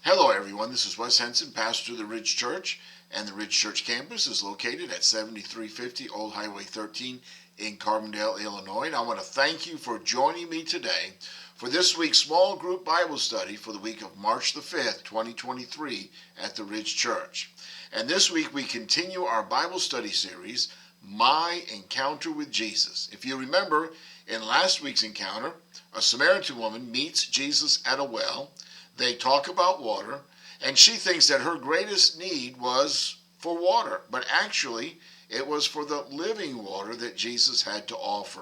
Hello everyone, this is Wes Henson, pastor of the Ridge Church, and the Ridge Church campus is located at 7350 Old Highway 13 in Carbondale, Illinois. And I want to thank you for joining me today for this week's small group Bible study for the week of March the 5th, 2023 at the Ridge Church. And this week we continue our Bible study series, My Encounter with Jesus. If you remember, in last week's encounter, a Samaritan woman meets Jesus at a well. They talk about water, and she thinks that her greatest need was for water, but actually it was for the living water that Jesus had to offer.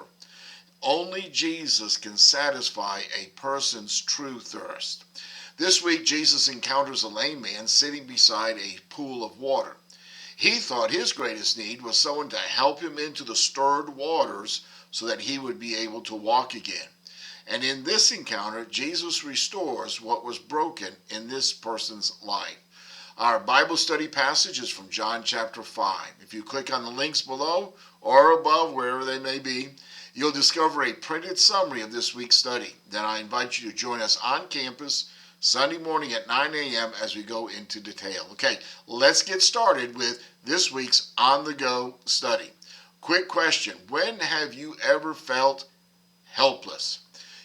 Only Jesus can satisfy a person's true thirst. This week, Jesus encounters a lame man sitting beside a pool of water. He thought his greatest need was someone to help him into the stirred waters so that he would be able to walk again. And in this encounter, Jesus restores what was broken in this person's life. Our Bible study passage is from John chapter 5. If you click on the links below or above, wherever they may be, you'll discover a printed summary of this week's study. Then I invite you to join us on campus Sunday morning at 9 a.m. as we go into detail. Okay, let's get started with this week's on-the-go study. Quick question: when have you ever felt helpless?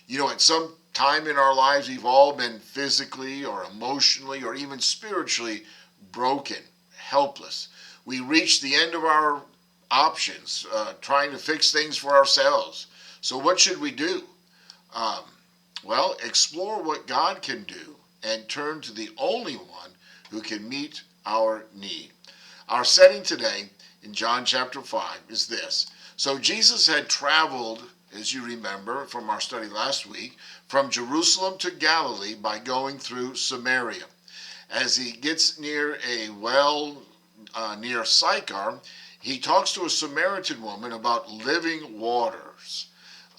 You know, at some time in our lives, we've all been physically or emotionally or even spiritually broken, helpless. We reach the end of our options, trying to fix things for ourselves. So what should we do? Well, explore what God can do and turn to the only one who can meet our need. Our setting today in John chapter 5 is this. So Jesus had traveled, as you remember from our study last week, from Jerusalem to Galilee by going through Samaria. As he gets near a well near Sychar, he talks to a Samaritan woman about living waters.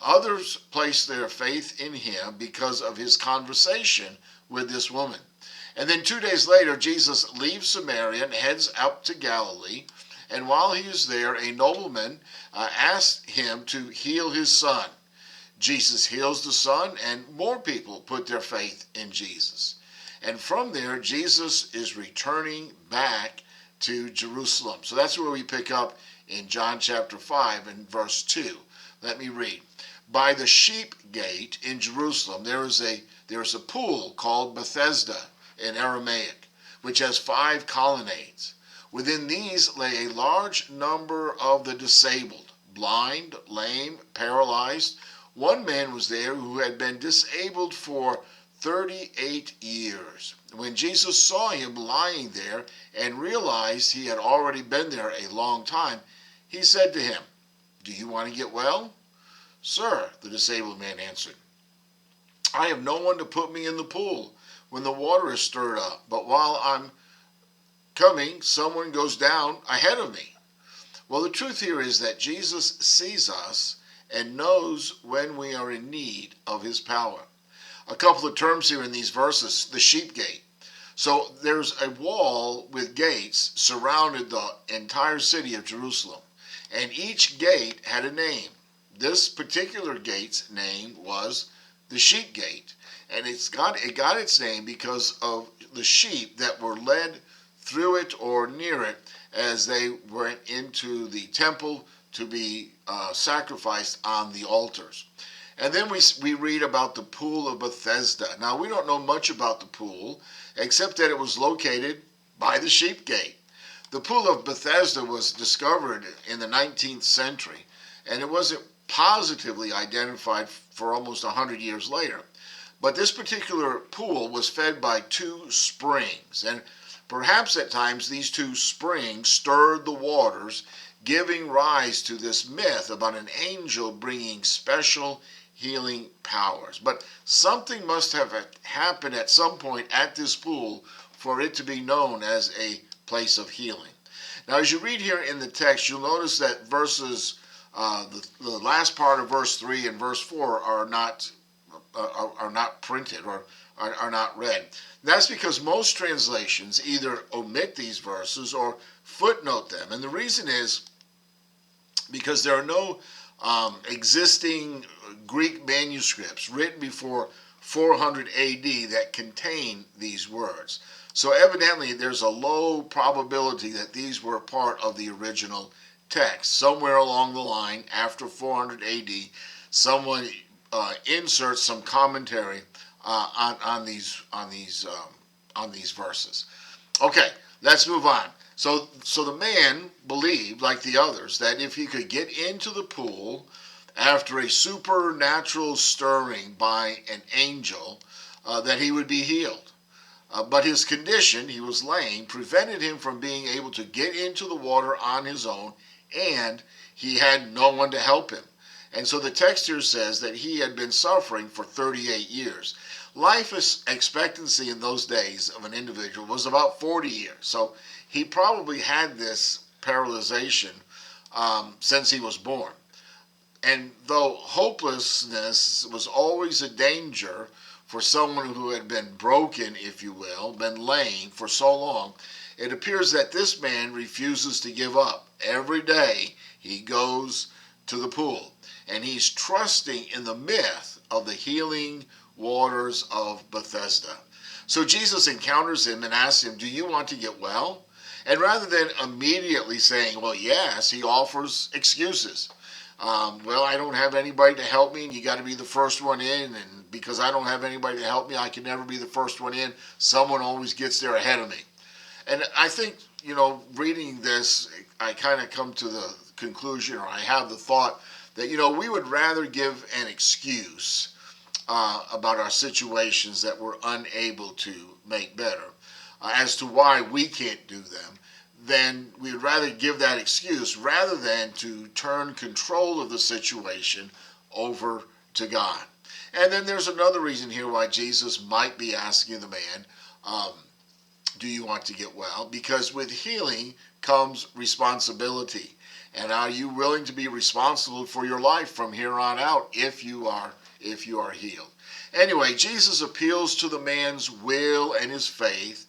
Others place their faith in him because of his conversation with this woman. And then 2 days later, Jesus leaves Samaria and heads up to Galilee. And while he is there, a nobleman asked him to heal his son. Jesus heals the son, and more people put their faith in Jesus. And from there, Jesus is returning back to Jerusalem. So that's where we pick up in John chapter 5 and verse 2. Let me read. By the sheep gate in Jerusalem, there is a pool called Bethesda in Aramaic, which has 5 colonnades. Within these lay a large number of the disabled, blind, lame, paralyzed. One man was there who had been disabled for 38 years. When Jesus saw him lying there and realized he had already been there a long time, he said to him, "Do you want to get well?" "Sir," the disabled man answered, "I have no one to put me in the pool when the water is stirred up, but while I'm coming, someone goes down ahead of me." Well, the truth here is that Jesus sees us and knows when we are in need of his power. A couple of terms here in these verses: the sheep gate. So there's a wall with gates surrounded the entire city of Jerusalem, and each gate had a name. This particular gate's name was the sheep gate, and it got its name because of the sheep that were led through it or near it as they went into the temple to be sacrificed on the altars. And then we read about the pool of Bethesda. Now, we don't know much about the pool except that it was located by the sheep gate. The pool of Bethesda was discovered in the 19th century, and it wasn't positively identified for almost 100 years later. But this particular pool was fed by 2 springs, and perhaps at times these 2 springs stirred the waters, giving rise to this myth about an angel bringing special healing powers. But something must have happened at some point at this pool for it to be known as a place of healing. Now, as you read here in the text, you'll notice that verses, the last part of verse 3 and verse 4 are not printed or are not read. That's because most translations either omit these verses or footnote them. And the reason is because there are no existing Greek manuscripts written before 400 AD that contain these words. So evidently there's a low probability that these were part of the original text. Somewhere along the line after 400 AD, someone inserts some commentary on these verses. Okay, let's move on. So the man believed, like the others, that if he could get into the pool after a supernatural stirring by an angel, that he would be healed. But his condition, he was lame, prevented him from being able to get into the water on his own, and he had no one to help him. And so the text here says that he had been suffering for 38 years. Life expectancy in those days of an individual was about 40 years. So he probably had this paralyzation since he was born. And though hopelessness was always a danger for someone who had been broken, if you will, been lame for so long, it appears that this man refuses to give up. Every day he goes to the pool, and he's trusting in the myth of the healing waters of Bethesda. So Jesus encounters him and asks him, "Do you want to get well?" And rather than immediately saying, "Well, yes," he offers excuses. Well, I don't have anybody to help me, and you got to be the first one in, and because I don't have anybody to help me, I can never be the first one in. Someone always gets there ahead of me. And I think, reading this, I kind of come to the conclusion, or I have the thought that, we would rather give an excuse about our situations that we're unable to make better as to why we can't do them, then we'd rather give that excuse rather than to turn control of the situation over to God. And then there's another reason here why Jesus might be asking the man, do you want to get well? Because with healing comes responsibility. And are you willing to be responsible for your life from here on out if you are healed? Anyway, Jesus appeals to the man's will and his faith.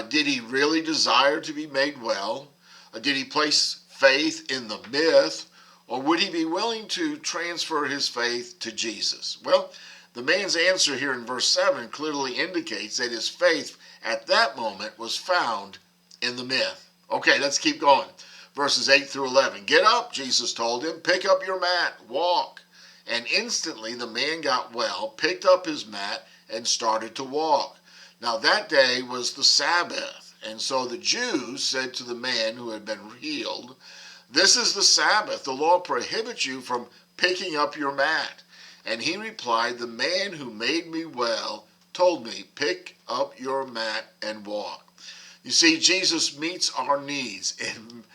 Did he really desire to be made well? Did he place faith in the myth? Or would he be willing to transfer his faith to Jesus? Well, the man's answer here in verse 7 clearly indicates that his faith at that moment was found in the myth. Okay, let's keep going. Verses 8 through 11. "Get up," Jesus told him. "Pick up your mat. Walk." And instantly the man got well, picked up his mat, and started to walk. Now that day was the Sabbath, and so the Jews said to the man who had been healed, "This is the Sabbath. The law prohibits you from picking up your mat." And he replied, "The man who made me well told me, 'Pick up your mat and walk.'" You see, Jesus meets our needs in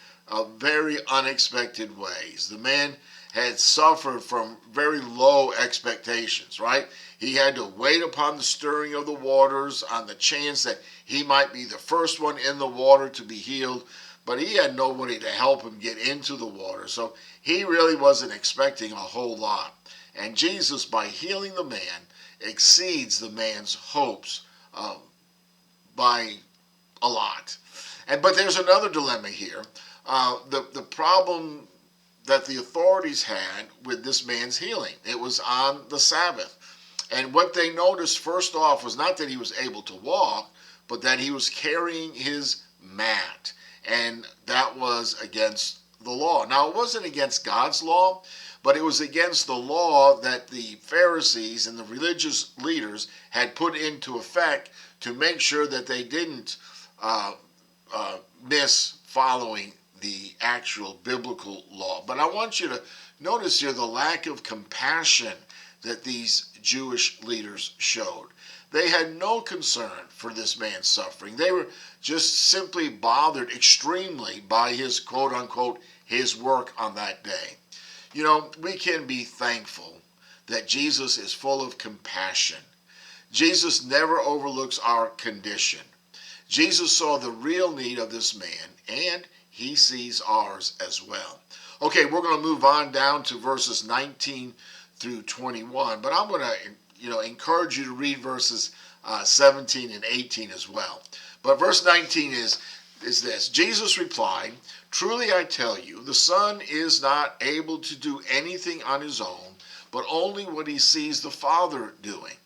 very unexpected ways. The man had suffered from very low expectations, right? He had to wait upon the stirring of the waters on the chance that he might be the first one in the water to be healed, but he had nobody to help him get into the water. So he really wasn't expecting a whole lot. And Jesus, by healing the man, exceeds the man's hopes by a lot. But there's another dilemma here. The problem that the authorities had with this man's healing. It was on the Sabbath. And what they noticed first off was not that he was able to walk, but that he was carrying his mat. And that was against the law. Now, it wasn't against God's law, but it was against the law that the Pharisees and the religious leaders had put into effect to make sure that they didn't miss following the actual biblical law. But I want you to notice here the lack of compassion that these Jewish leaders showed. They had no concern for this man's suffering. They were just simply bothered extremely by his quote-unquote his work on that day. We can be thankful that Jesus is full of compassion. Jesus never overlooks our condition. Jesus saw the real need of this man, and he sees ours as well. Okay, we're going to move on down to verses 19 through 21, but I'm going to encourage you to read verses 17 and 18 as well. But verse 19 is this: Jesus replied, "Truly I tell you, the Son is not able to do anything on his own, but only what he sees the Father doing.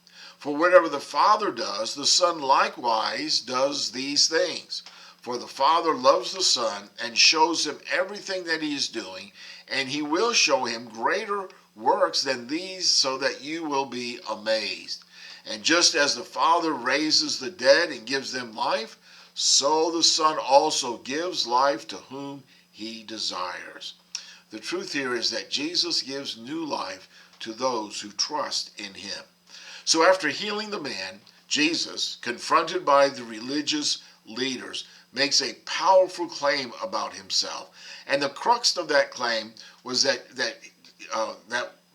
For whatever the Father does, the Son likewise does these things. For the Father loves the Son and shows him everything that he is doing, and he will show him greater works than these, so that you will be amazed. And just as the Father raises the dead and gives them life, so the Son also gives life to whom he desires. The truth here is that Jesus gives new life to those who trust in him. So after healing the man, Jesus, confronted by the religious leaders, makes a powerful claim about himself. And the crux of that claim was that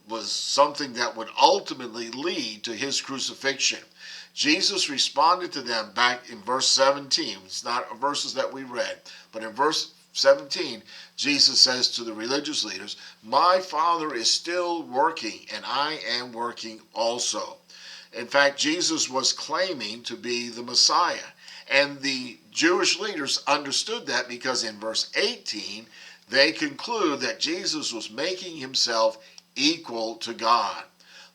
was something that would ultimately lead to his crucifixion. Jesus responded to them back in verse 17. It's not verses that we read, but in verse 17, Jesus says to the religious leaders, "My Father is still working, and I am working also." In fact, Jesus was claiming to be the Messiah. And the Jewish leaders understood that, because in verse 18, they conclude that Jesus was making himself equal to God.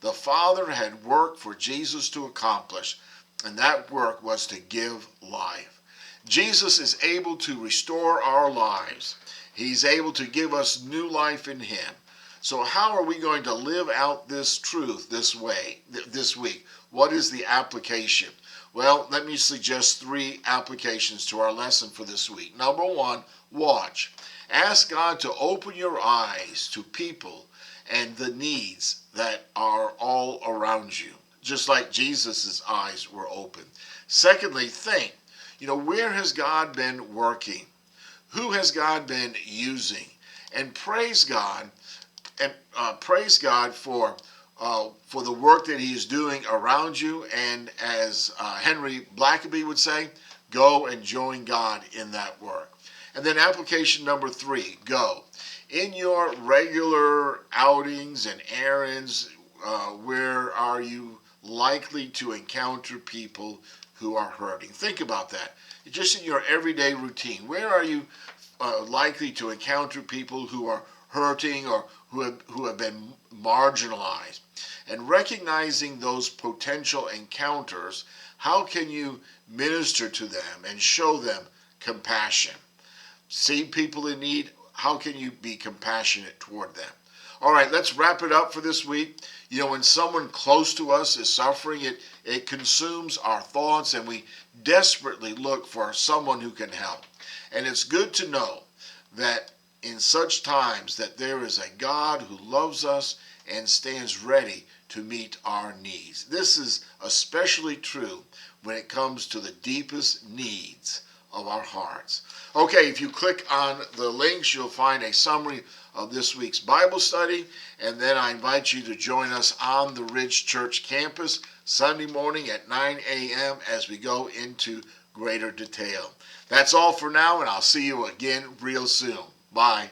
The Father had work for Jesus to accomplish, and that work was to give life. Jesus is able to restore our lives. He's able to give us new life in him. So how are we going to live out this truth this week? What is the application? Well, let me suggest 3 applications to our lesson for this week. Number 1, watch. Ask God to open your eyes to people and the needs that are all around you, just like Jesus' eyes were open. Secondly, think, where has God been working? Who has God been using? And praise God, for the work that he is doing around you. And as Henry Blackaby would say, go and join God in that work. And then application number 3, go. In your regular outings and errands, where are you likely to encounter people who are hurting? Think about that. Just in your everyday routine, where are you likely to encounter people who are hurting or who have been marginalized? And recognizing those potential encounters, how can you minister to them and show them compassion? See people in need, how can you be compassionate toward them? All right, let's wrap it up for this week. When someone close to us is suffering, it consumes our thoughts, and we desperately look for someone who can help. And it's good to know that in such times that there is a God who loves us and stands ready to meet our needs. This is especially true when it comes to the deepest needs of our hearts. Okay, if you click on the links, you'll find a summary of this week's Bible study, and then I invite you to join us on the Ridge Church campus Sunday morning at 9 a.m. as we go into greater detail. That's all for now, and I'll see you again real soon. Bye.